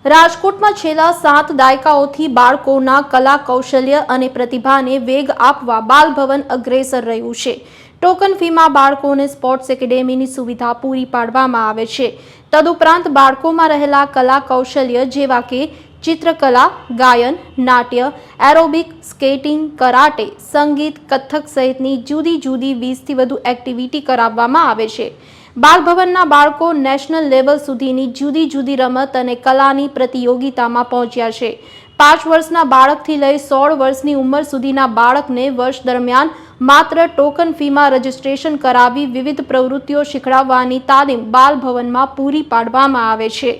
રાજકોટમાં છેલ્લા 7 દાયકાઓથી બાળકોના કલા કૌશલ્ય અને પ્રતિભાને વેગ આપવા બાલભવન અગ્રેસર રહ્યું છે। ટોકન ફીમાં બાળકોને સ્પોર્ટ્સ એકેડેમીની સુવિધા પૂરી પાડવામાં આવે છે। તદુપરાંત બાળકોમાં રહેલા કલા કૌશલ્ય જેવા કે ચિત્રકલા, ગાયન, નાટ્ય, એરોબિક, સ્કેટિંગ, કરાટે, સંગીત, કથક સહિતની જુદી જુદી 20થી વધુ એક્ટિવિટી કરાવવામાં આવે છે। બાલભવનના બાળકો નેશનલ લેવલ સુધીની જુદી જુદી રમત અને કલાની પ્રતિયોગિતામાં પહોંચ્યા છે। 5 વર્ષના બાળકથી લઈ 16 વર્ષની ઉંમર સુધીના બાળકને વર્ષ દરમિયાન માત્ર ટોકન ફીમાં રજીસ્ટ્રેશન કરાવી વિવિધ પ્રવૃત્તિઓ શીખવાડવાની તાલીમ બાલભવનમાં પૂરી પાડવામાં આવે છે।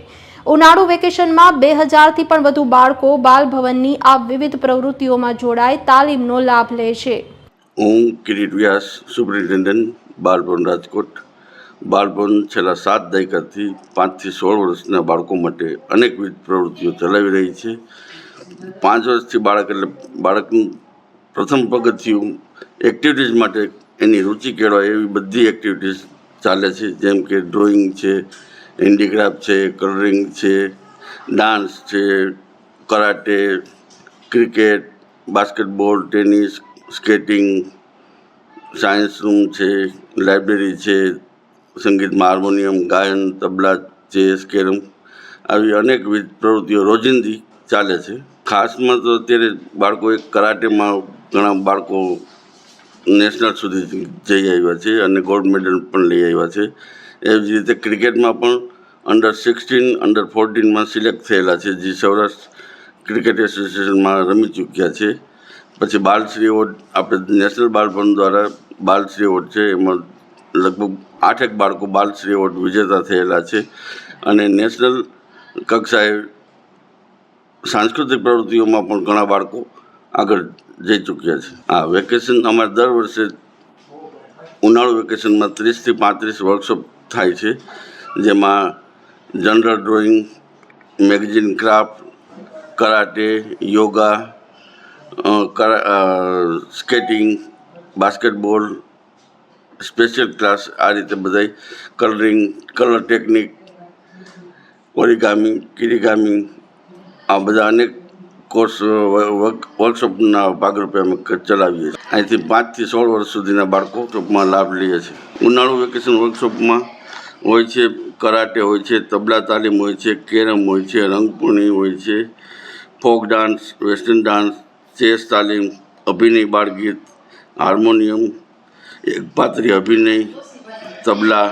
ઉનાળુ વેકેશનમાં 2000થી પણ વધુ બાળકો બાલભવનની આ વિવિધ પ્રવૃત્તિઓમાં જોડાઈ તાલીમનો લાભ લે છે। હું કિરીટ વ્યાસ, સુપ્રિન્ટેન્ડન્ટ બાલભવન રાજકોટ। બાલભવન છેલ્લા 7 દાયકાથી 5 થી 16 વર્ષના બાળકો માટે અનેકવિધ પ્રવૃત્તિઓ ચલાવી રહી છે। 5 વર્ષથી બાળક એટલે બાળકનું પ્રથમ પગથિયું એક્ટિવિટીઝ માટે એની રુચિ કેળવાય એવી બધી એક્ટિવિટીઝ ચાલે છે, જેમ કે ડ્રોઈંગ છે, હેન્ડીક્રાફ્ટ છે, કલરિંગ છે, ડાન્સ છે, karate, cricket, basketball, tennis, skating, science room છે, લાઇબ્રેરી છે, સંગીતમાં હાર્મોનિયમ, ગાયન, તબલા, ચેસ, કેરમ આવી અનેકવિધ પ્રવૃત્તિઓ રોજિંદી ચાલે છે। ખાસમાં તો અત્યારે બાળકોએ કરાટેમાં ઘણા બાળકો નેશનલ સુધી જઈ આવ્યા છે અને ગોલ્ડ મેડલ પણ લઈ આવ્યા છે। એવી જ રીતે ક્રિકેટમાં પણ અંડર 16, અંડર 14માં સિલેક્ટ થયેલા છે, જે સૌરાષ્ટ્ર ક્રિકેટ એસોસિએશનમાં રમી ચૂક્યા છે। પછી બાલશ્રી એવોર્ડ આપણે નેશનલ બાલભવન દ્વારા બાલશ્રી એવોર્ડ છે, એમાં લગભગ 8 બાળકો બાલશ્રી એવોર્ડ વિજેતા થયેલા છે અને નેશનલ કક્ષાએ સાંસ્કૃતિક પ્રવૃત્તિઓમાં પણ ઘણા બાળકો આગળ જઈ ચૂક્યા છે। આ વેકેશન અમારે દર વર્ષે ઉનાળુ વેકેશનમાં 30થી 35 વર્કશોપ થાય છે, જેમાં general drawing, magazine craft, karate, yoga, skating, basketball, special class, આ રીતે બધા કલરિંગ, કલર ટેકનિક, ઓરિગામી, કિરીગામી આ બધા અનેક કોર્સ વર્કશોપના ભાગરૂપે અમે ચલાવીએ છીએ। અહીંથી 5 થી 16 વર્ષ સુધીના બાળકો વર્કશોપમાં લાભ લે છે। ઉનાળુ વેકેશન વર્કશોપમાં હોય છે કરાટે હોય છે, તબલા તાલીમ હોય છે, કેરમ હોય છે, રંગપૂર્ણી હોય છે, folk dance, western dance, chess તાલીમ, અભિનય બાળગીત, હાર્મોનિયમ, એકપાત્રી અભિનય, તબલા,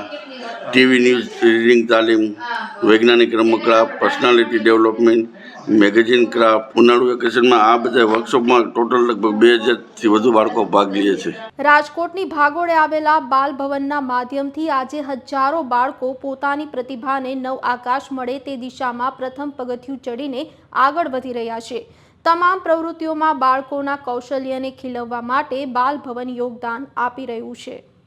ટીવી ન્યૂઝ રીડિંગ તાલીમ, વૈજ્ઞાનિક રમકડા, પર્સનાલિટી ડેવલપમેન્ટ, મેગેઝિન ક્રાફ્ટ। ઉનાળુ વેકેશનમાં આ બધા વર્કશોપમાં ટોટલ લગભગ 2000થી વધુ બાળકો ભાગ લે છે। રાજકોટની ભાગોળે આવેલા બાલભવનના માધ્યમથી આજે હજારો બાળકો પોતાની પ્રતિભાને નવ આકાશ મળે તે દિશામાં પ્રથમ પગથિયું ચડીને આગળ વધી રહ્યા છે। તમામ પ્રવૃત્તિઓમાં બાળકોના કૌશલ્યને ખીલવવા માટે બાલભવન યોગદાન આપી રહ્યું છે।